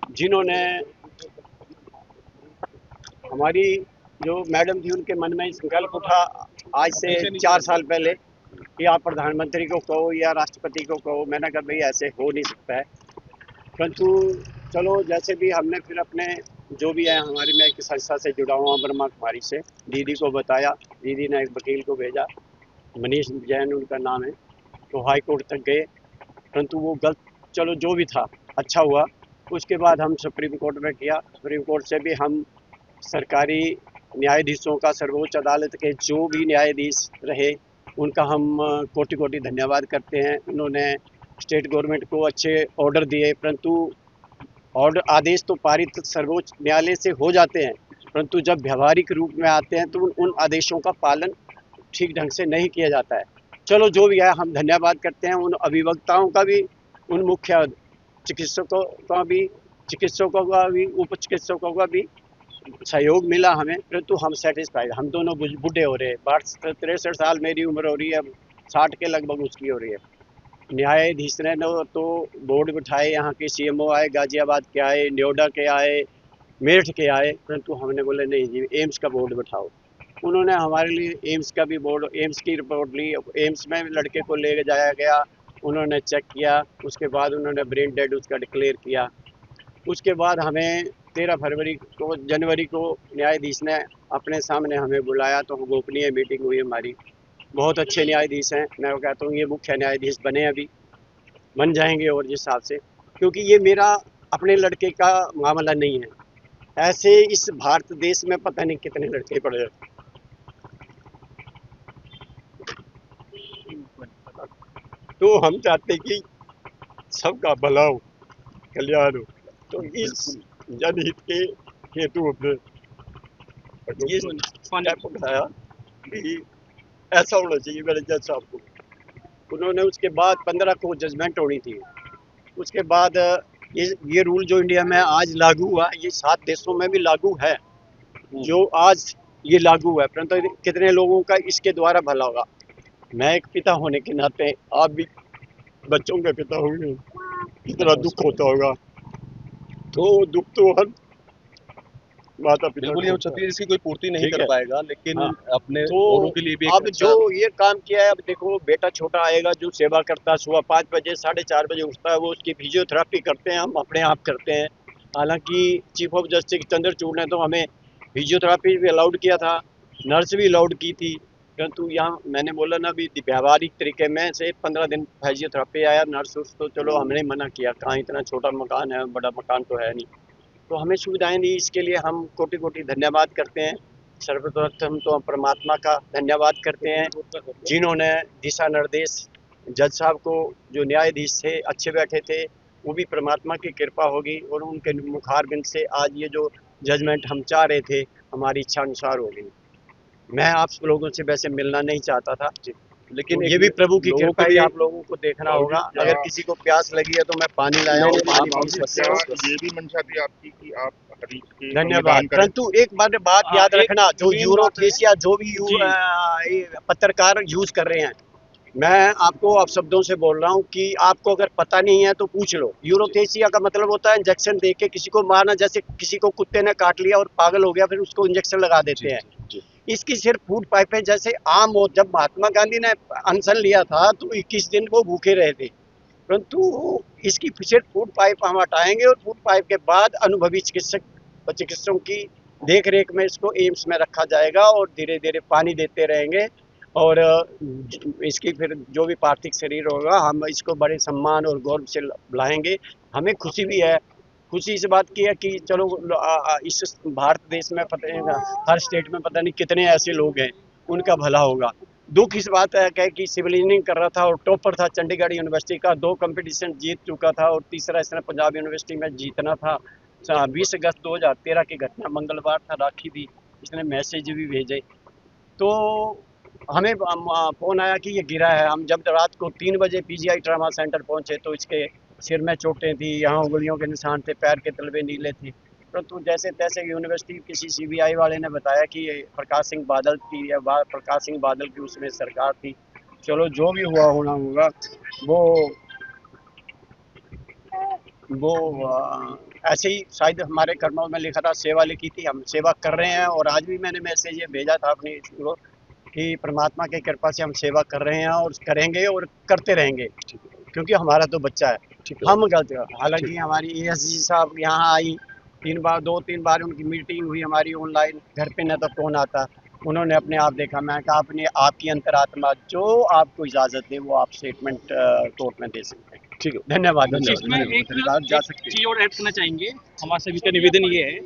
जिन्होंने हमारी जो मैडम थी उनके मन में संकल्प उठा आज से 4 साल पहले कि आप प्रधानमंत्री को कहो या राष्ट्रपति को कहो। मैंने कहा भाई ऐसे हो नहीं सकता है, परंतु चलो जैसे भी हमने फिर अपने जो भी है हमारी, मैं एक संस्था से जुड़ा हुआ ब्रह्मा कुमारी से, दीदी को बताया। दीदी ने एक वकील को भेजा, मनीष जैन उनका नाम है। तो हाई कोर्ट तक गए, परंतु वो गलत, चलो जो भी था अच्छा हुआ। उसके बाद हम सुप्रीम कोर्ट में किया। सुप्रीम कोर्ट से भी हम सरकारी न्यायाधीशों का, सर्वोच्च अदालत के जो भी न्यायाधीश रहे उनका हम कोटि कोटि धन्यवाद करते हैं। उन्होंने स्टेट गवर्नमेंट को अच्छे ऑर्डर दिए, परंतु ऑर्डर आदेश तो पारित सर्वोच्च न्यायालय से हो जाते हैं, परंतु जब व्यवहारिक रूप में आते हैं तो उन आदेशों का पालन ठीक ढंग से नहीं किया जाता है। चलो जो भी है, हम धन्यवाद करते हैं उन अभिवक्ताओं का भी, उन मुख्य चिकित्सकों का भी, चिकित्सकों का भी, उप चिकित्सकों का भी सहयोग मिला हमें, परंतु हम सेटिस्फाइड। हम दोनों बूढ़े हो रहे हैं, 63 साल मेरी उम्र हो रही है, 60 के लगभग उसकी हो रही है। न्यायाधीश ने तो बोर्ड बिठाए, यहाँ के सीएमओ आए, गाजियाबाद के आए, नोएडा के आए, मेरठ के आए, परंतु हमने बोले नहीं जी एम्स का बोर्ड बिठाओ। उन्होंने हमारे लिए एम्स का भी बोर्ड, एम्स की रिपोर्ट ली। एम्स में लड़के को ले जाया गया, उन्होंने चेक किया, उसके बाद उन्होंने ब्रेन डेड उसका डिक्लेयर किया। उसके बाद हमें 13 जनवरी को न्यायाधीश ने अपने सामने हमें बुलाया, तो गोपनीय मीटिंग हुई हमारी। बहुत अच्छे न्यायाधीश हैं, मैं वो कहता हूँ ये मुख्य न्यायाधीश बने, अभी बन जाएंगे और जिस हिसाब से, क्योंकि ये मेरा अपने लड़के का मामला नहीं है। ऐसे इस भारत देश में पता नहीं कितने लड़के पड़े हैं। तो हम चाहते हैं कि सबका भला हो, कल्याण हो। तो इस जनहित के हेतु हमने ये स्टेप उठाया कि ऐसा होना चाहिए मेरे जज साहब को। उन्होंने उसके बाद 15 को जजमेंट होनी थी। उसके बाद ये रूल जो इंडिया में आज लागू हुआ, ये 7 देशों में भी लागू है। जो आज ये लागू है, परंतु कितने लोगों का इसके द्वारा भला होगा। मैं एक पिता होने के नाते, आप भी बच्चों के पिता होंगे, कितना दुख होता होगा। तो दुख तो हर माता पिता बिल्कुल, को ये होता है। क्षत्रिय इसकी कोई पूर्ति नहीं ठीक कर है, पाएगा, लेकिन हाँ। अपने तो औरों के लिए भी एक अब जो अच्छा। ये काम किया है, अब देखो बेटा छोटा आएगा जो सेवा करता है, सुबह 5 बजे 4:30 बजे उठता है, वो उसकी फिजियोथेरेपी करते हैं, हम अपने आप करते हैं। हालांकि चीफ ऑफ जस्टिस चंद्रचूड़ ने तो हमें फिजियोथेरेपी भी अलाउड किया था, नर्स भी अलाउड की थी, परंतु यहाँ मैंने बोला ना भी व्यावहारिक तरीके में से 15 दिन फिजियोथेरेपी आया, नर्स उर्स तो चलो हमने मना किया, कहाँ इतना छोटा मकान है, बड़ा मकान तो है नहीं। तो हमें सुविधाएं दी, इसके लिए हम कोटि कोटि धन्यवाद करते हैं। सर्वप्रथम तो हम परमात्मा का धन्यवाद करते हैं, जिन्होंने दिशा निर्देश जज साहब को, जो न्यायाधीश थे अच्छे बैठे थे, वो भी परमात्मा की कृपा होगी और उनके मुखारबिंद से आज ये जो जजमेंट हम चाह रहे थे हमारी इच्छा अनुसार हो गई। मैं आप लोगों से वैसे मिलना नहीं चाहता था, लेकिन तो एक ये भी प्रभु की लोगों कृपा के है, लिए आप लोगों को देखना होगा। अगर किसी को प्यास लगी है तो मैं पानी लाया हूँ, पानी पी सकते क्या हो। ये भी मंशा थी आपकी कि आप हरीश के धन्यवाद, अंगदान करें? परंतु एक बात याद रखना, जो यूरोथेसिया जो भी पत्रकार यूज कर रहे हैं, मैं आपको अब शब्दों से बोल रहा हूँ कि आपको अगर पता नहीं है तो पूछ लो। यूरोथेसिया का मतलब होता है इंजेक्शन दे के किसी को मारना, जैसे किसी को कुत्ते ने काट लिया और पागल हो गया फिर उसको इंजेक्शन लगा देते हैं। इसकी सिर्फ फूड पाइपें जैसे आम हो, जब महात्मा गांधी ने अनशन लिया था तो 21 दिन वो भूखे रहे थे, परंतु इसकी सिर्फ फूड पाइप हम हटाएंगे और फूड पाइप के बाद अनुभवी चिकित्सकों की देख रेख में इसको एम्स में रखा जाएगा और धीरे धीरे पानी देते रहेंगे। और इसकी फिर जो भी पार्थिव शरीर होगा हम इसको बड़े सम्मान और गौरव से बुलाएंगे। हमें खुशी भी है, खुशी इस बात की है कि चलो इस भारत देश में पता नहीं, हर स्टेट में पता नहीं कितने ऐसे लोग हैं उनका भला होगा। दुख इस बात है कि सिविल इंजीनियरिंग कर रहा था और टॉपर था चंडीगढ़ यूनिवर्सिटी का, 2 कंपटीशन जीत चुका था और तीसरा इसने पंजाब यूनिवर्सिटी में जीतना था। 20 अगस्त 2013 की घटना, मंगलवार था, राखी थी, इसने मैसेज भी भेजे। तो हमें फ़ोन आया कि ये गिरा है। हम जब रात को 3 बजे पीजीआई ट्रामा सेंटर पहुंचे तो इसके सिर में चोटें थी, यहाँ उंगलियों के निशान थे, पैर के तलवे नीले थे, परंतु जैसे तैसे यूनिवर्सिटी किसी सीबीआई वाले ने बताया कि ये प्रकाश सिंह बादल की, या प्रकाश सिंह बादल की उसमें सरकार थी। चलो जो भी हुआ होना होगा, वो वो ऐसे ही शायद हमारे कर्मों में लिखा था, सेवा लिखी थी, हम सेवा कर रहे हैं। और आज भी मैंने मैसेज ये भेजा था अपनी को कि परमात्मा की कृपा से हम सेवा कर रहे हैं और करेंगे और करते रहेंगे, क्योंकि हमारा तो बच्चा है। हम गलत, हालांकि हमारी एएसजी साहब यहाँ आई 2-3 बार उनकी मीटिंग हुई हमारी ऑनलाइन, घर पे न तो फोन आता, उन्होंने अपने आप देखा। मैं कहा अपने आपकी अंतरात्मा जो आपको इजाजत दे वो आप स्टेटमेंट कोर्ट में दे सकते हैं। ठीक है, धन्यवाद। इसमें एक जा सकते हैं। चीज और ऐड करना चाहेंगे, हमारे सभी का निवेदन ये है